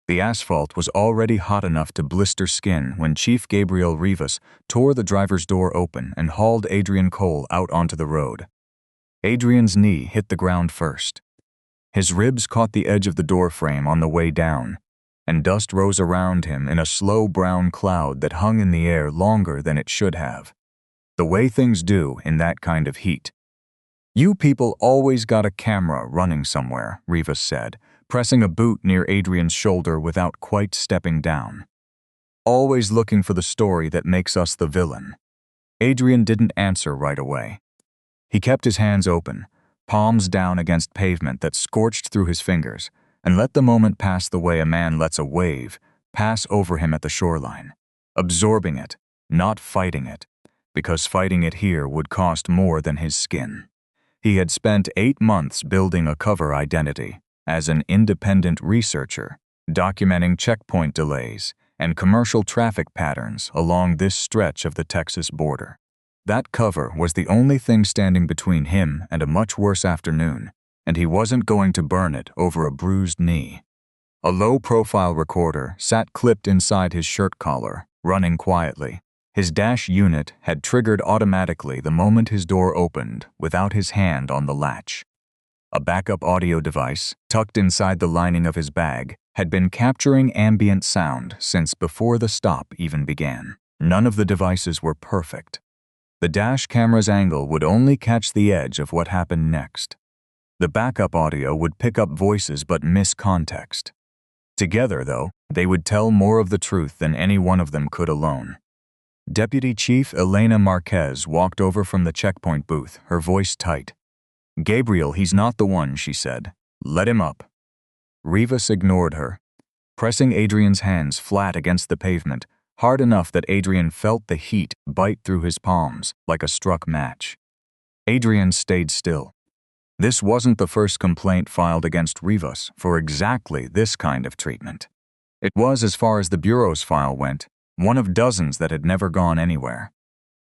The asphalt was already hot enough to blister skin when Chief Gabriel Rivas tore the driver's door open and hauled Adrian Cole out onto the road. Adrian's knee hit the ground first. His ribs caught the edge of the door frame on the way down, and dust rose around him in a slow brown cloud that hung in the air longer than it should have. The way things do in that kind of heat. "You people always got a camera running somewhere," Rivas said, pressing a boot near Adrian's shoulder without quite stepping down. "Always looking for the story that makes us the villain." Adrian didn't answer right away. He kept his hands open, palms down against pavement that scorched through his fingers, and let the moment pass the way a man lets a wave pass over him at the shoreline, absorbing it, not fighting it, because fighting it here would cost more than his skin. He had spent 8 months building a cover identity as an independent researcher, documenting checkpoint delays and commercial traffic patterns along this stretch of the Texas border. That cover was the only thing standing between him and a much worse afternoon, and he wasn't going to burn it over a bruised knee. A low-profile recorder sat clipped inside his shirt collar, running quietly. His dash unit had triggered automatically the moment his door opened without his hand on the latch. A backup audio device, tucked inside the lining of his bag, had been capturing ambient sound since before the stop even began. None of the devices were perfect. The dash camera's angle would only catch the edge of what happened next. The backup audio would pick up voices but miss context. Together, though, they would tell more of the truth than any one of them could alone. Deputy Chief Elena Marquez walked over from the checkpoint booth, her voice tight. "Gabriel, he's not the one," she said. "Let him up." Rivas ignored her, pressing Adrian's hands flat against the pavement, hard enough that Adrian felt the heat bite through his palms like a struck match. Adrian stayed still. This wasn't the first complaint filed against Rivas for exactly this kind of treatment. It was, as far as the Bureau's file went, one of dozens that had never gone anywhere.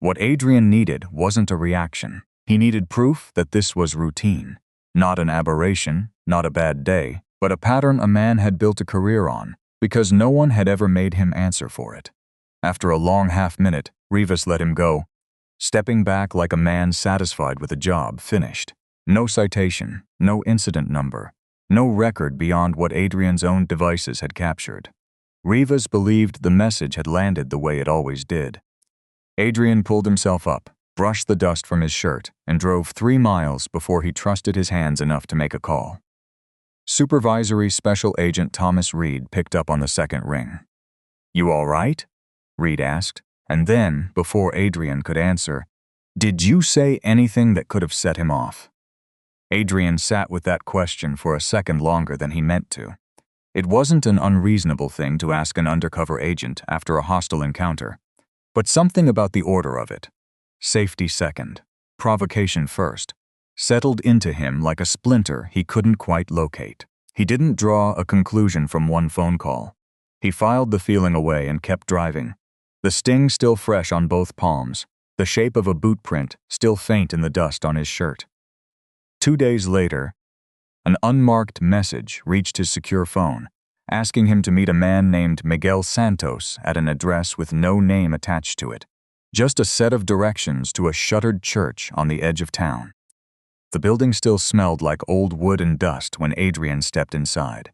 What Adrian needed wasn't a reaction. He needed proof that this was routine. Not an aberration, not a bad day, but a pattern a man had built a career on, because no one had ever made him answer for it. After a long half-minute, Rivas let him go, stepping back like a man satisfied with a job finished. No citation, no incident number, no record beyond what Adrian's own devices had captured. Rivas believed the message had landed the way it always did. Adrian pulled himself up, brushed the dust from his shirt, and drove 3 miles before he trusted his hands enough to make a call. Supervisory Special Agent Thomas Reed picked up on the second ring. "You all right?" Reed asked, and then, before Adrian could answer, "Did you say anything that could have set him off?" Adrian sat with that question for a second longer than he meant to. It wasn't an unreasonable thing to ask an undercover agent after a hostile encounter, but something about the order of it, safety second, provocation first, settled into him like a splinter he couldn't quite locate. He didn't draw a conclusion from one phone call. He filed the feeling away and kept driving, the sting still fresh on both palms, the shape of a boot print still faint in the dust on his shirt. 2 days later, an unmarked message reached his secure phone, asking him to meet a man named Miguel Santos at an address with no name attached to it, just a set of directions to a shuttered church on the edge of town. The building still smelled like old wood and dust when Adrian stepped inside.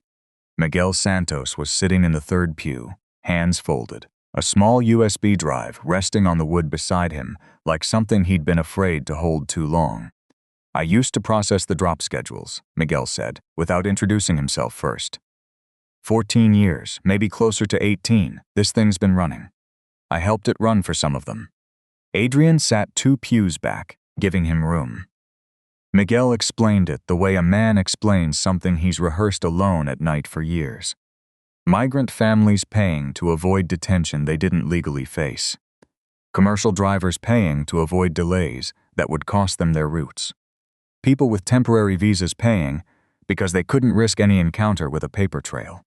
Miguel Santos was sitting in the third pew, hands folded, a small USB drive resting on the wood beside him like something he'd been afraid to hold too long. "I used to process the drop schedules," Miguel said, without introducing himself first. 14 years, maybe closer to 18, this thing's been running. I helped it run for some of them." Adrian sat 2 pews back, giving him room. Miguel explained it the way a man explains something he's rehearsed alone at night for years. Migrant families paying to avoid detention they didn't legally face. Commercial drivers paying to avoid delays that would cost them their routes. People with temporary visas paying because they couldn't risk any encounter with a paper trail.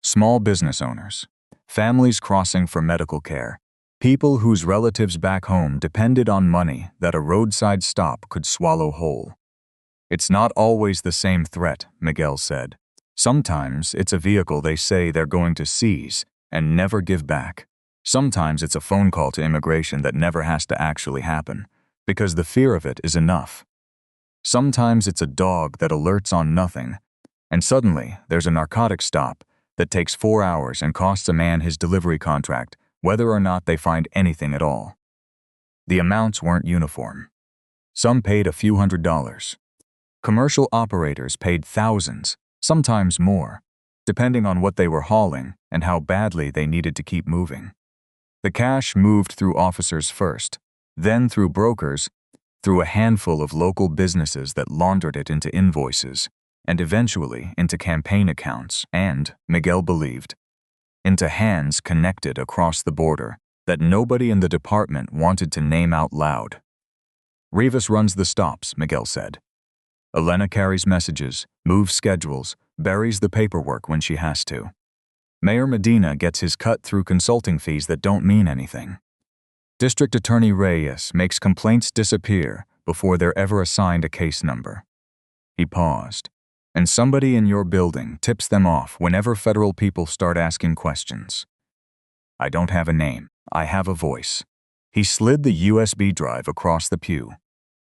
Small business owners, families crossing for medical care, people whose relatives back home depended on money that a roadside stop could swallow whole. "It's not always the same threat," Miguel said. Sometimes it's a vehicle they say they're going to seize and never give back. Sometimes it's a phone call to immigration that never has to actually happen, because the fear of it is enough. Sometimes it's a dog that alerts on nothing, and suddenly there's a narcotics stop that takes 4 hours and costs a man his delivery contract, whether or not they find anything at all. The amounts weren't uniform. Some paid a few $100s. Commercial operators paid thousands, sometimes more, depending on what they were hauling and how badly they needed to keep moving. The cash moved through officers first, then through brokers, through a handful of local businesses that laundered it into invoices, and eventually into campaign accounts and, Miguel believed, into hands connected across the border that nobody in the department wanted to name out loud. Rivas runs the stops, Miguel said. Elena carries messages, moves schedules, buries the paperwork when she has to. Mayor Medina gets his cut through consulting fees that don't mean anything. District Attorney Reyes makes complaints disappear before they're ever assigned a case number. He paused. And somebody in your building tips them off whenever federal people start asking questions. I don't have a name. I have a voice. He slid the USB drive across the pew.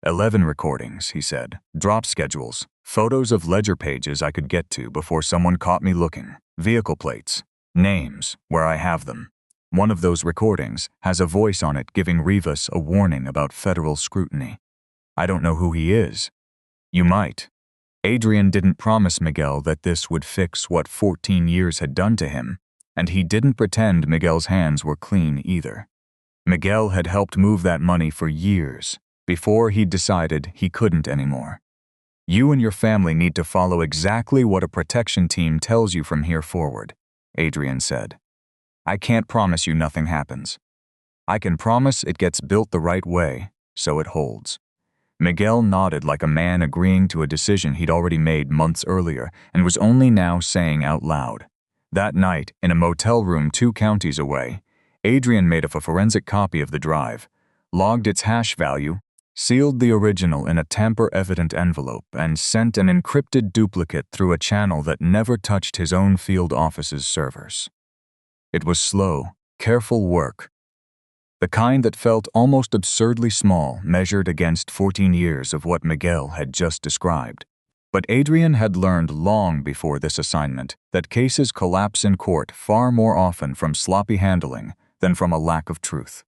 11 recordings, he said. Drop schedules. Photos of ledger pages I could get to before someone caught me looking. Vehicle plates. Names, where I have them. One of those recordings has a voice on it giving Rivas a warning about federal scrutiny. I don't know who he is. You might. Adrian didn't promise Miguel that this would fix what 14 years had done to him, and he didn't pretend Miguel's hands were clean either. Miguel had helped move that money for years, before he'd decided he couldn't anymore. You and your family need to follow exactly what a protection team tells you from here forward, Adrian said. I can't promise you nothing happens. I can promise it gets built the right way, so it holds. Miguel nodded like a man agreeing to a decision he'd already made months earlier and was only now saying out loud. That night, in a motel room 2 counties away, Adrian made up a forensic copy of the drive, logged its hash value, sealed the original in a tamper-evident envelope, and sent an encrypted duplicate through a channel that never touched his own field office's servers. It was slow, careful work, the kind that felt almost absurdly small measured against 14 years of what Miguel had just described. But Adrian had learned long before this assignment that cases collapse in court far more often from sloppy handling than from a lack of truth.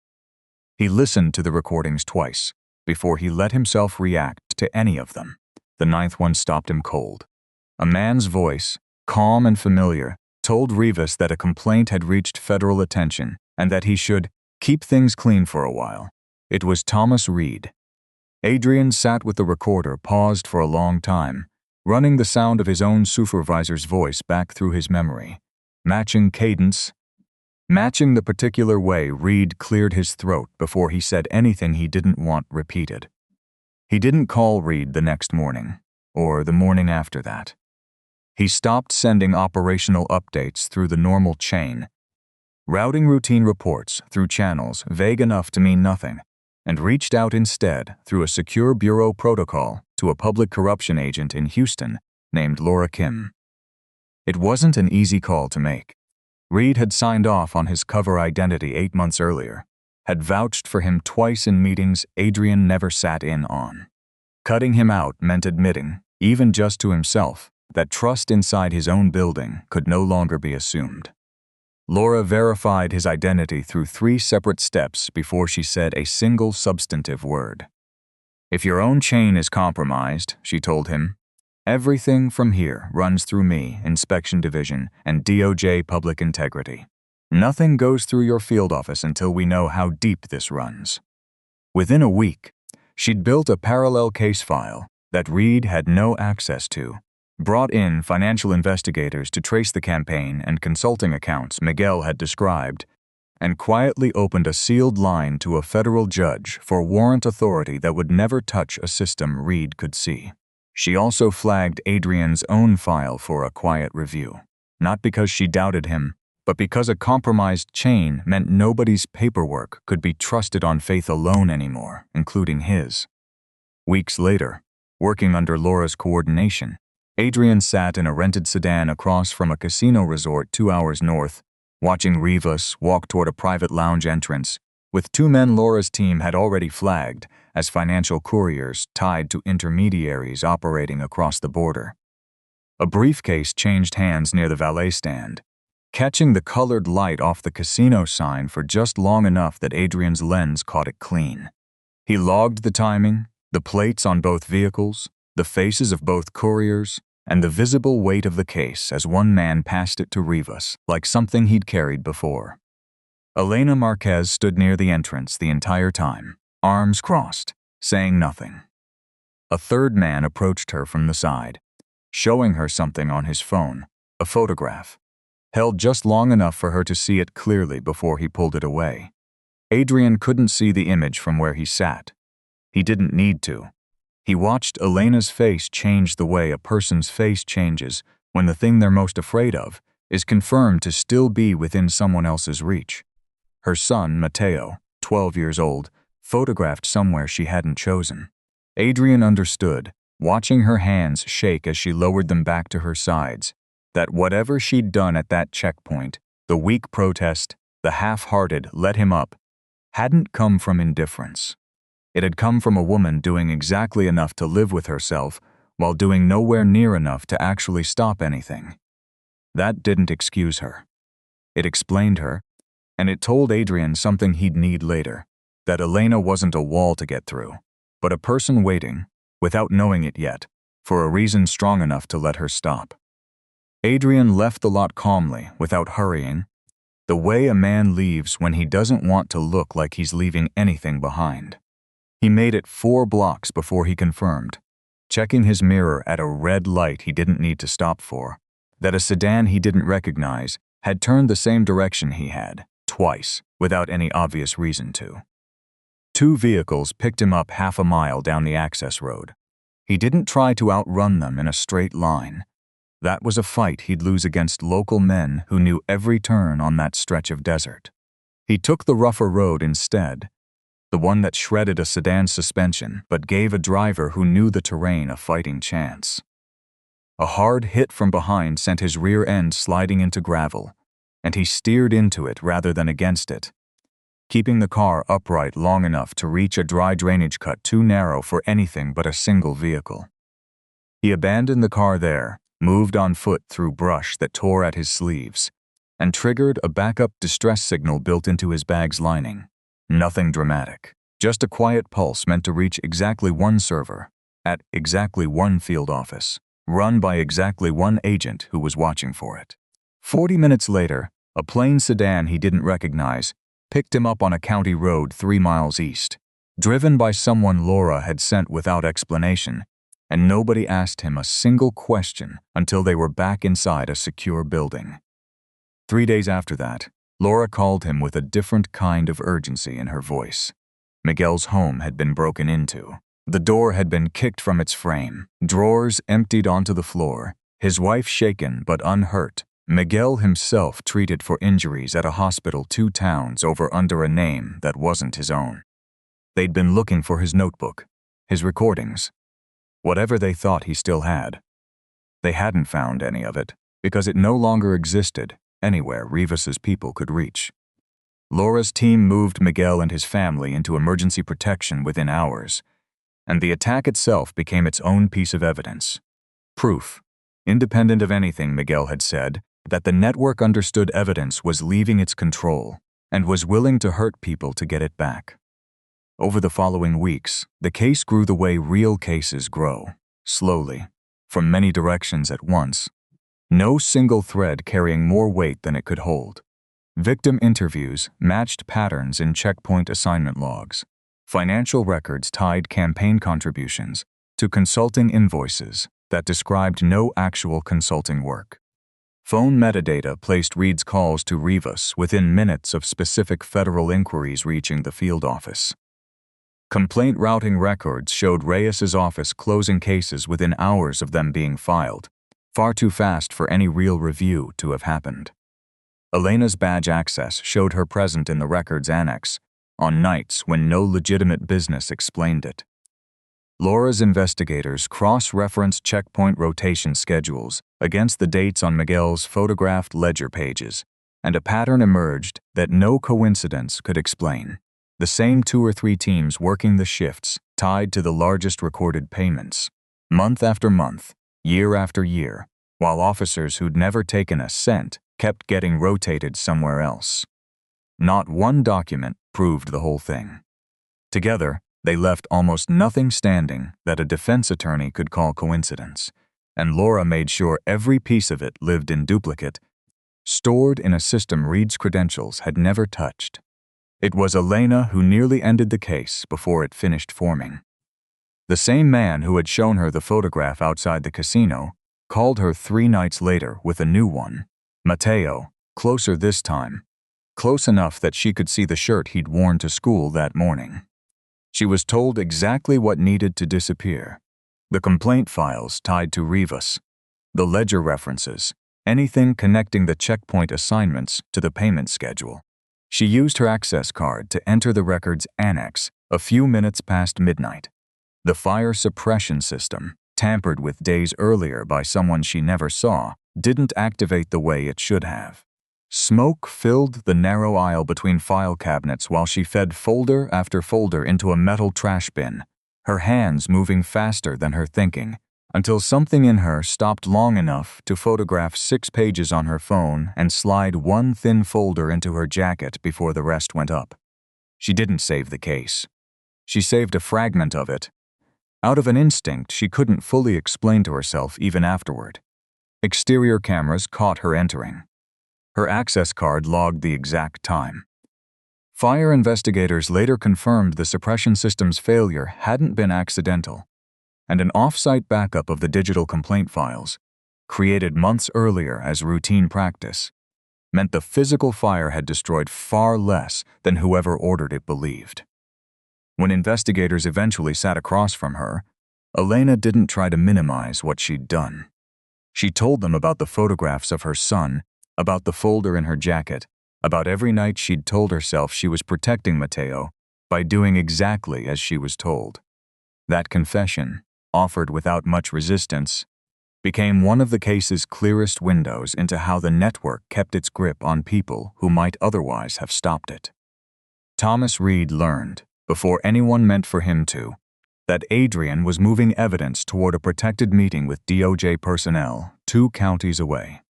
He listened to the recordings twice before he let himself react to any of them. The 9th one stopped him cold. A man's voice, calm and familiar, told Rivas that a complaint had reached federal attention and that he should keep things clean for a while. It was Thomas Reed. Adrian sat with the recorder, paused for a long time, running the sound of his own supervisor's voice back through his memory, matching cadence, matching the particular way Reed cleared his throat before he said anything he didn't want repeated. He didn't call Reed the next morning, or the morning after that. He stopped sending operational updates through the normal chain, routing routine reports through channels vague enough to mean nothing, and reached out instead through a secure bureau protocol to a public corruption agent in Houston named Laura Kim. It wasn't an easy call to make. Reed had signed off on his cover identity 8 months earlier, had vouched for him twice in meetings Adrian never sat in on. Cutting him out meant admitting, even just to himself, that trust inside his own building could no longer be assumed. Laura verified his identity through 3 separate steps before she said a single substantive word. If your own chain is compromised, she told him, everything from here runs through me, Inspection Division, and DOJ Public Integrity. Nothing goes through your field office until we know how deep this runs. Within a week, she'd built a parallel case file that Reed had no access to, brought in financial investigators to trace the campaign and consulting accounts Miguel had described, and quietly opened a sealed line to a federal judge for warrant authority that would never touch a system Reed could see. She also flagged Adrian's own file for a quiet review, not because she doubted him, but because a compromised chain meant nobody's paperwork could be trusted on faith alone anymore, including his. Weeks later, working under Laura's coordination, Adrian sat in a rented sedan across from a casino resort 2 hours north, watching Rivas walk toward a private lounge entrance, with 2 men Laura's team had already flagged as financial couriers tied to intermediaries operating across the border. A briefcase changed hands near the valet stand, catching the colored light off the casino sign for just long enough that Adrian's lens caught it clean. He logged the timing, the plates on both vehicles, the faces of both couriers, and the visible weight of the case as one man passed it to Rivas like something he'd carried before. Elena Marquez stood near the entrance the entire time, arms crossed, saying nothing. A third man approached her from the side, showing her something on his phone, a photograph, held just long enough for her to see it clearly before he pulled it away. Adrian couldn't see the image from where he sat. He didn't need to. He watched Elena's face change the way a person's face changes when the thing they're most afraid of is confirmed to still be within someone else's reach. Her son, Mateo, 12 years old, photographed somewhere she hadn't chosen. Adrian understood, watching her hands shake as she lowered them back to her sides, that whatever she'd done at that checkpoint, the weak protest, the half-hearted let him up, hadn't come from indifference. It had come from a woman doing exactly enough to live with herself while doing nowhere near enough to actually stop anything. That didn't excuse her. It explained her, and it told Adrian something he'd need later, that Elena wasn't a wall to get through, but a person waiting, without knowing it yet, for a reason strong enough to let her stop. Adrian left the lot calmly, without hurrying, the way a man leaves when he doesn't want to look like he's leaving anything behind. He made it 4 blocks before he confirmed, checking his mirror at a red light he didn't need to stop for, that a sedan he didn't recognize had turned the same direction he had, twice, without any obvious reason to. 2 vehicles picked him up half a mile down the access road. He didn't try to outrun them in a straight line. That was a fight he'd lose against local men who knew every turn on that stretch of desert. He took the rougher road instead, the one that shredded a sedan's suspension but gave a driver who knew the terrain a fighting chance. A hard hit from behind sent his rear end sliding into gravel, and he steered into it rather than against it, keeping the car upright long enough to reach a dry drainage cut too narrow for anything but a single vehicle. He abandoned the car there, moved on foot through brush that tore at his sleeves, and triggered a backup distress signal built into his bag's lining. Nothing dramatic, just a quiet pulse meant to reach exactly 1 server, at exactly 1 field office, run by exactly 1 agent who was watching for it. 40 minutes later, a plain sedan he didn't recognize picked him up on a county road 3 miles east, driven by someone Laura had sent without explanation, and nobody asked him a single question until they were back inside a secure building. 3 days after that, Laura called him with a different kind of urgency in her voice. Miguel's home had been broken into. The door had been kicked from its frame, drawers emptied onto the floor, his wife shaken but unhurt, Miguel himself treated for injuries at a hospital 2 towns over under a name that wasn't his own. They'd been looking for his notebook, his recordings, whatever they thought he still had. They hadn't found any of it because it no longer existed anywhere Rivas's people could reach. Laura's team moved Miguel and his family into emergency protection within hours, and the attack itself became its own piece of evidence. Proof, independent of anything Miguel had said, that the network understood evidence was leaving its control and was willing to hurt people to get it back. Over the following weeks, the case grew the way real cases grow, slowly, from many directions at once. No single thread carrying more weight than it could hold. Victim interviews matched patterns in checkpoint assignment logs. Financial records tied campaign contributions to consulting invoices that described no actual consulting work. Phone metadata placed Reed's calls to Rivas within minutes of specific federal inquiries reaching the field office. Complaint routing records showed Reyes's office closing cases within hours of them being filed, far too fast for any real review to have happened. Elena's badge access showed her present in the records annex, on nights when no legitimate business explained it. Laura's investigators cross-referenced checkpoint rotation schedules against the dates on Miguel's photographed ledger pages, and a pattern emerged that no coincidence could explain. The same 2 or 3 teams working the shifts tied to the largest recorded payments, month after month, year after year, while officers who'd never taken a cent kept getting rotated somewhere else. Not one document proved the whole thing. Together, they left almost nothing standing that a defense attorney could call coincidence, and Laura made sure every piece of it lived in duplicate, stored in a system Reed's credentials had never touched. It was Elena who nearly ended the case before it finished forming. The same man who had shown her the photograph outside the casino called her 3 nights later with a new one, Mateo, closer this time, close enough that she could see the shirt he'd worn to school that morning. She was told exactly what needed to disappear: the complaint files tied to Rivas, the ledger references, anything connecting the checkpoint assignments to the payment schedule. She used her access card to enter the record's annex a few minutes past midnight. The fire suppression system, tampered with days earlier by someone she never saw, didn't activate the way it should have. Smoke filled the narrow aisle between file cabinets while she fed folder after folder into a metal trash bin, her hands moving faster than her thinking, until something in her stopped long enough to photograph 6 pages on her phone and slide 1 thin folder into her jacket before the rest went up. She didn't save the case. She saved a fragment of it, out of an instinct she couldn't fully explain to herself even afterward. Exterior cameras caught her entering. Her access card logged the exact time. Fire investigators later confirmed the suppression system's failure hadn't been accidental, and an off-site backup of the digital complaint files, created months earlier as routine practice, meant the physical fire had destroyed far less than whoever ordered it believed. When investigators eventually sat across from her, Elena didn't try to minimize what she'd done. She told them about the photographs of her son, about the folder in her jacket, about every night she'd told herself she was protecting Mateo by doing exactly as she was told. That confession, offered without much resistance, became one of the case's clearest windows into how the network kept its grip on people who might otherwise have stopped it. Thomas Reed learned, before anyone meant for him to, that Adrian was moving evidence toward a protected meeting with DOJ personnel 2 counties away.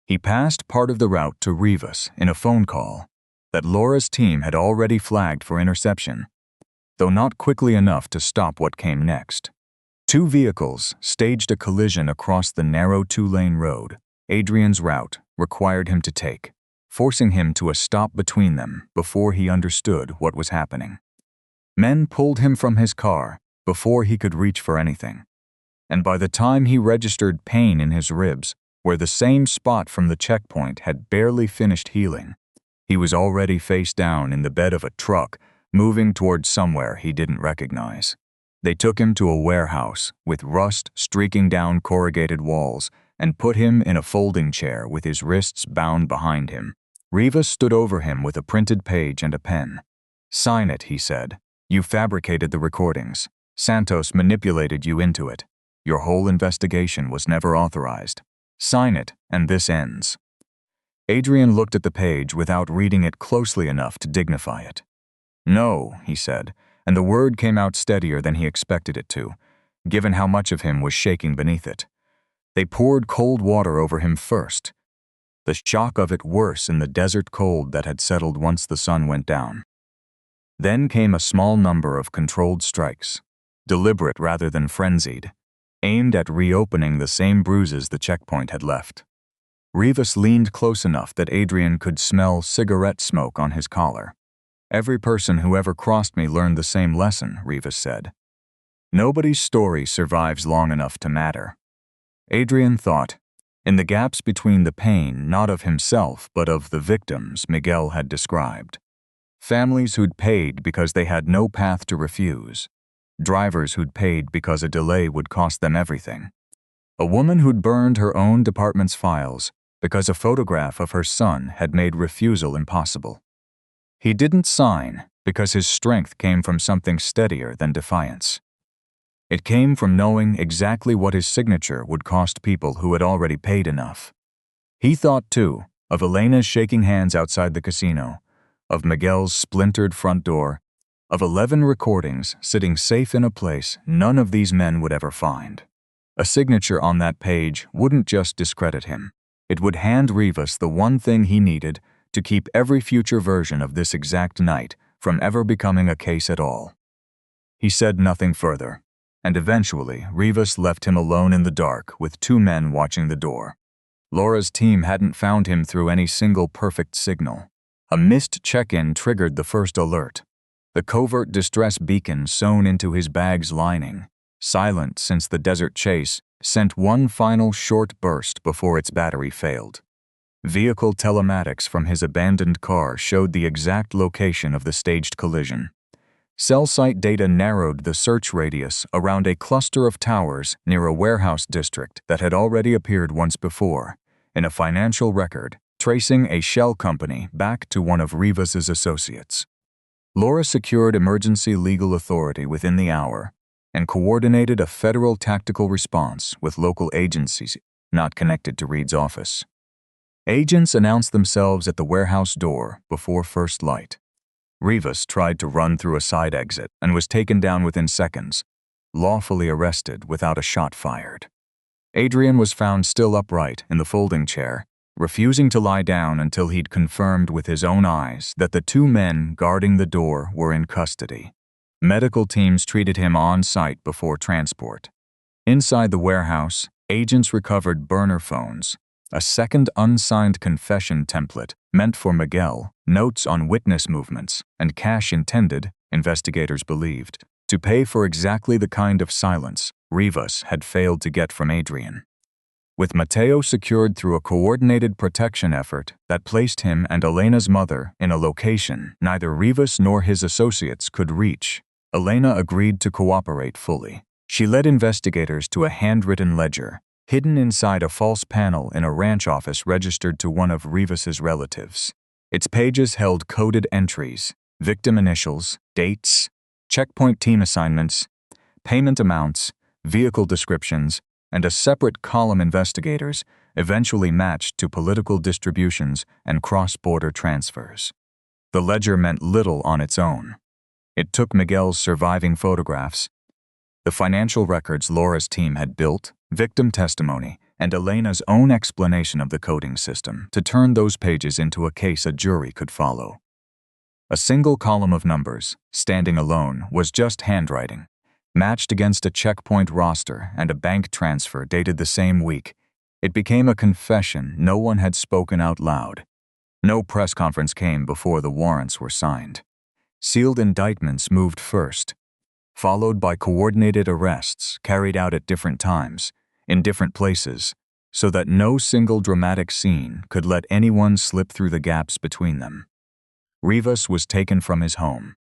He passed part of the route to Rivas in a phone call that Laura's team had already flagged for interception, though not quickly enough to stop what came next. 2 vehicles staged a collision across the narrow 2-lane road Adrian's route required him to take, forcing him to a stop between them before he understood what was happening. Men pulled him from his car before he could reach for anything, and by the time he registered pain in his ribs, where the same spot from the checkpoint had barely finished healing, he was already face down in the bed of a truck, moving toward somewhere he didn't recognize. They took him to a warehouse with rust streaking down corrugated walls and put him in a folding chair with his wrists bound behind him. Rivas stood over him with a printed page and a pen. "Sign it," he said. "You fabricated the recordings. Santos manipulated you into it. Your whole investigation was never authorized. Sign it, and this ends." Adrian looked at the page without reading it closely enough to dignify it. "No," he said, and the word came out steadier than he expected it to, given how much of him was shaking beneath it. They poured cold water over him first, the shock of it worse in the desert cold that had settled once the sun went down. Then came a small number of controlled strikes, deliberate rather than frenzied, aimed at reopening the same bruises the checkpoint had left. Rivas leaned close enough that Adrian could smell cigarette smoke on his collar. "Every person who ever crossed me learned the same lesson," Rivas said. "Nobody's story survives long enough to matter." Adrian thought, in the gaps between the pain not of himself but of the victims Miguel had described. Families who'd paid because they had no path to refuse. Drivers who'd paid because a delay would cost them everything. A woman who'd burned her own department's files because a photograph of her son had made refusal impossible. He didn't sign because his strength came from something steadier than defiance. It came from knowing exactly what his signature would cost people who had already paid enough. He thought, too, of Elena's shaking hands outside the casino, of Miguel's splintered front door, of 11 recordings sitting safe in a place none of these men would ever find. A signature on that page wouldn't just discredit him. It would hand Rivas the one thing he needed to keep every future version of this exact night from ever becoming a case at all. He said nothing further, and eventually Rivas left him alone in the dark with 2 men watching the door. Laura's team hadn't found him through any single perfect signal. A missed check-in triggered the first alert. The covert distress beacon sewn into his bag's lining, silent since the desert chase, sent one final short burst before its battery failed. Vehicle telematics from his abandoned car showed the exact location of the staged collision. Cell site data narrowed the search radius around a cluster of towers near a warehouse district that had already appeared once before, in a financial record tracing a shell company back to one of Rivas's associates. Laura secured emergency legal authority within the hour and coordinated a federal tactical response with local agencies not connected to Reed's office. Agents announced themselves at the warehouse door before first light. Rivas tried to run through a side exit and was taken down within seconds, lawfully arrested without a shot fired. Adrian was found still upright in the folding chair, refusing to lie down until he'd confirmed with his own eyes that the 2 men guarding the door were in custody. Medical teams treated him on site before transport. Inside the warehouse, agents recovered burner phones, a second unsigned confession template meant for Miguel, notes on witness movements, and cash intended, investigators believed, to pay for exactly the kind of silence Rivas had failed to get from Adrian. With Mateo secured through a coordinated protection effort that placed him and Elena's mother in a location neither Rivas nor his associates could reach, Elena agreed to cooperate fully. She led investigators to a handwritten ledger, hidden inside a false panel in a ranch office registered to one of Rivas's relatives. Its pages held coded entries, victim initials, dates, checkpoint team assignments, payment amounts, vehicle descriptions, and a separate column investigators eventually matched to political distributions and cross-border transfers. The ledger meant little on its own. It took Miguel's surviving photographs, the financial records Laura's team had built, victim testimony, and Elena's own explanation of the coding system to turn those pages into a case a jury could follow. A single column of numbers, standing alone, was just handwriting, matched against a checkpoint roster and a bank transfer dated the same week. It became a confession no one had spoken out loud. No press conference came before the warrants were signed. Sealed indictments moved first, followed by coordinated arrests carried out at different times, in different places, so that no single dramatic scene could let anyone slip through the gaps between them. Rivas was taken from his home.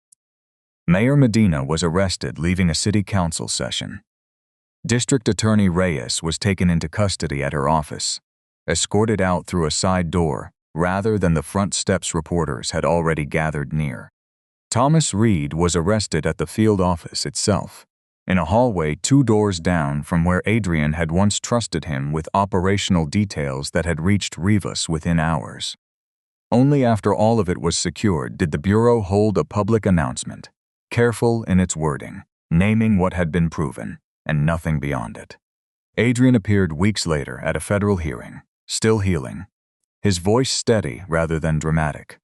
Mayor Medina was arrested leaving a city council session. District Attorney Reyes was taken into custody at her office, escorted out through a side door rather than the front steps reporters had already gathered near. Thomas Reed was arrested at the field office itself, in a hallway 2 doors down from where Adrian had once trusted him with operational details that had reached Rivas within hours. Only after all of it was secured did the Bureau hold a public announcement, careful in its wording, naming what had been proven, and nothing beyond it. Adrian appeared weeks later at a federal hearing, still healing, his voice steady rather than dramatic.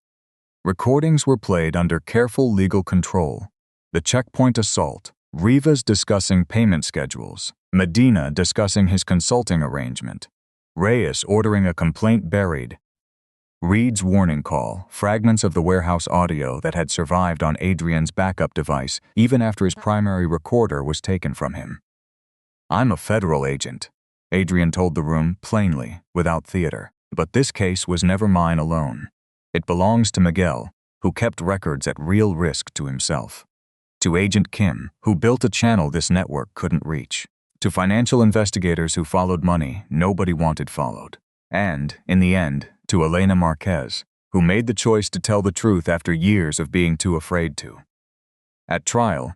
Recordings were played under careful legal control. The checkpoint assault, Rivas discussing payment schedules, Medina discussing his consulting arrangement, Reyes ordering a complaint buried, Reed's warning call, fragments of the warehouse audio that had survived on Adrian's backup device even after his primary recorder was taken from him. "I'm a federal agent," Adrian told the room plainly, without theater. "But this case was never mine alone. It belongs to Miguel, who kept records at real risk to himself. To Agent Kim, who built a channel this network couldn't reach. To financial investigators who followed money nobody wanted followed. And, in the end, to Elena Marquez, who made the choice to tell the truth after years of being too afraid to." At trial,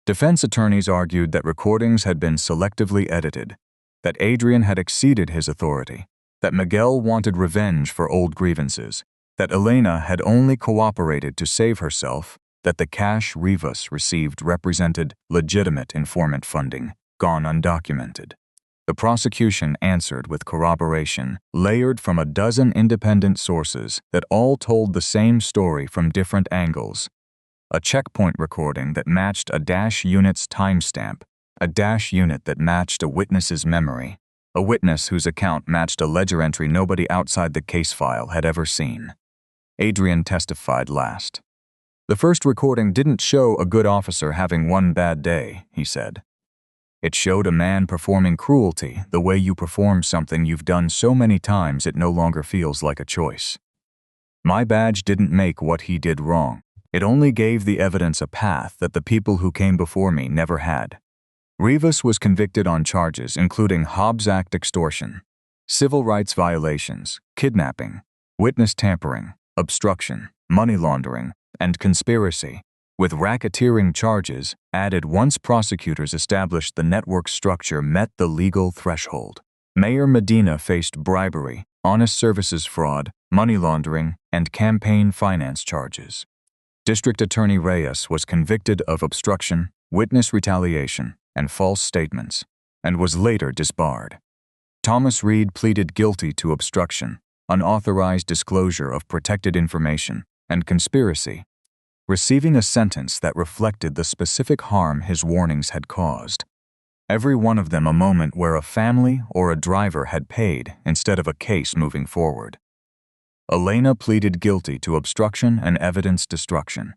Defense attorneys argued that recordings had been selectively edited, that Adrian had exceeded his authority, that Miguel wanted revenge for old grievances, that Elena had only cooperated to save herself, that the cash Rivas received represented legitimate informant funding, gone undocumented. The prosecution answered with corroboration, layered from a dozen independent sources that all told the same story from different angles. A checkpoint recording that matched a dash unit's timestamp, a dash unit that matched a witness's memory, a witness whose account matched a ledger entry nobody outside the case file had ever seen. Adrian testified last. The first recording didn't show a good officer having one bad day, he said. It showed a man performing cruelty the way you perform something you've done so many times it no longer feels like a choice. My badge didn't make what he did wrong. It only gave the evidence a path that the people who came before me never had. Rivas was convicted on charges including Hobbs Act extortion, civil rights violations, kidnapping, witness tampering, obstruction, money laundering, and conspiracy, with racketeering charges added once prosecutors established the network structure met the legal threshold. Mayor Medina faced bribery, honest services fraud, money laundering, and campaign finance charges. District Attorney Reyes was convicted of obstruction, witness retaliation, and false statements, and was later disbarred. Thomas Reed pleaded guilty to obstruction, unauthorized disclosure of protected information, and conspiracy, receiving a sentence that reflected the specific harm his warnings had caused. Every one of them a moment where a family or a driver had paid instead of a case moving forward. Elena pleaded guilty to obstruction and evidence destruction,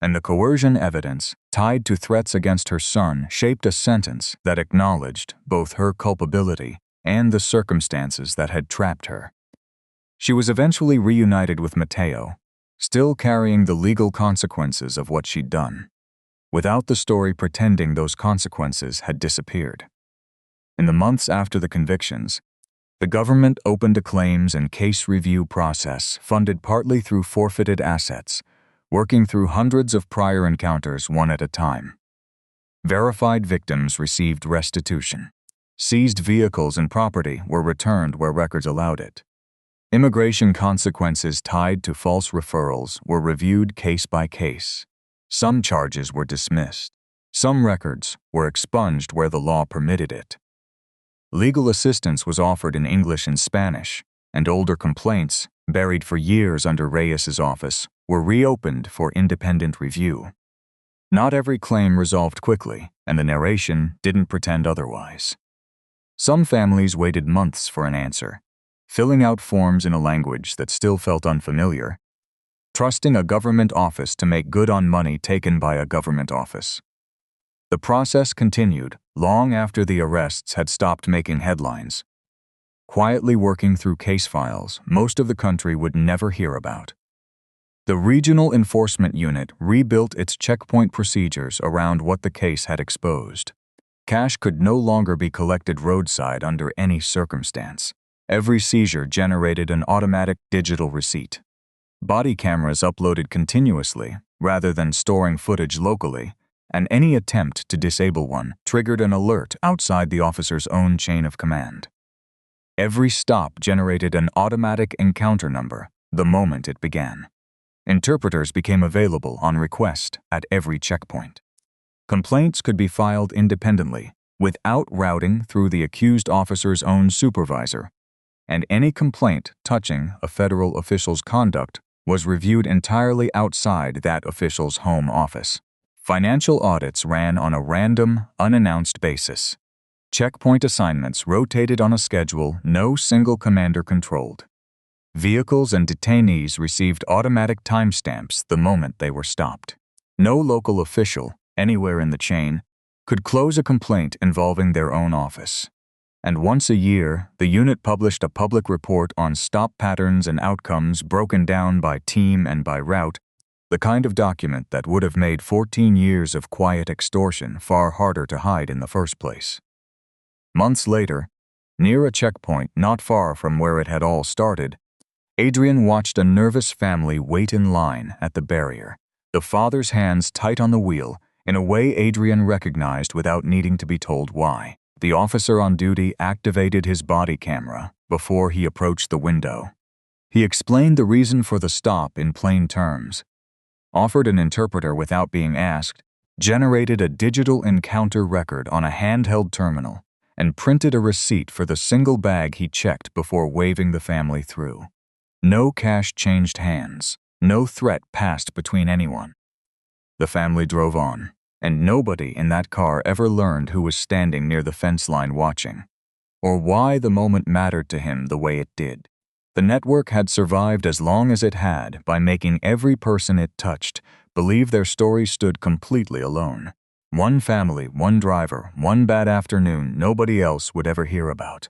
and the coercion evidence, tied to threats against her son, shaped a sentence that acknowledged both her culpability and the circumstances that had trapped her. She was eventually reunited with Mateo, still carrying the legal consequences of what she'd done, without the story pretending those consequences had disappeared. In the months after the convictions, the government opened a claims and case review process funded partly through forfeited assets, working through hundreds of prior encounters one at a time. Verified victims received restitution. Seized vehicles and property were returned where records allowed it. Immigration consequences tied to false referrals were reviewed case by case. Some charges were dismissed. Some records were expunged where the law permitted it. Legal assistance was offered in English and Spanish, and older complaints, buried for years under Reyes's office, were reopened for independent review. Not every claim resolved quickly, and the narration didn't pretend otherwise. Some families waited months for an answer, filling out forms in a language that still felt unfamiliar, trusting a government office to make good on money taken by a government office. The process continued long after the arrests had stopped making headlines, quietly working through case files most of the country would never hear about. The Regional Enforcement Unit rebuilt its checkpoint procedures around what the case had exposed. Cash could no longer be collected roadside under any circumstance. Every seizure generated an automatic digital receipt. Body cameras uploaded continuously, rather than storing footage locally, and any attempt to disable one triggered an alert outside the officer's own chain of command. Every stop generated an automatic encounter number the moment it began. Interpreters became available on request at every checkpoint. Complaints could be filed independently, without routing through the accused officer's own supervisor, and any complaint touching a federal official's conduct was reviewed entirely outside that official's home office. Financial audits ran on a random, unannounced basis. Checkpoint assignments rotated on a schedule no single commander controlled. Vehicles and detainees received automatic timestamps the moment they were stopped. No local official, anywhere in the chain, could close a complaint involving their own office. And once a year, the unit published a public report on stop patterns and outcomes broken down by team and by route, the kind of document that would have made 14 years of quiet extortion far harder to hide in the first place. Months later, near a checkpoint not far from where it had all started, Adrian watched a nervous family wait in line at the barrier, the father's hands tight on the wheel, in a way Adrian recognized without needing to be told why. The officer on duty activated his body camera before he approached the window. He explained the reason for the stop in plain terms, offered an interpreter without being asked, generated a digital encounter record on a handheld terminal, and printed a receipt for the single bag he checked before waving the family through. No cash changed hands, no threat passed between anyone. The family drove on, and nobody in that car ever learned who was standing near the fence line watching, or why the moment mattered to him the way it did. The network had survived as long as it had by making every person it touched believe their story stood completely alone. One family, one driver, one bad afternoon nobody else would ever hear about.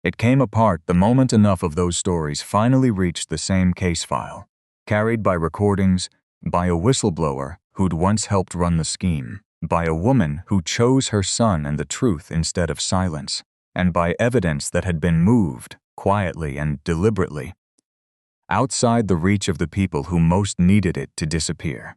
It came apart the moment enough of those stories finally reached the same case file, carried by recordings, by a whistleblower who'd once helped run the scheme, by a woman who chose her son and the truth instead of silence, and by evidence that had been moved, quietly and deliberately, outside the reach of the people who most needed it to disappear.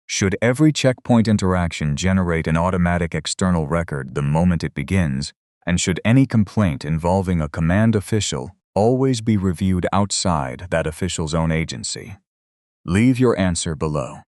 Should every checkpoint interaction generate an automatic external record the moment it begins, and should any complaint involving a command official always be reviewed outside that official's own agency? Leave your answer below.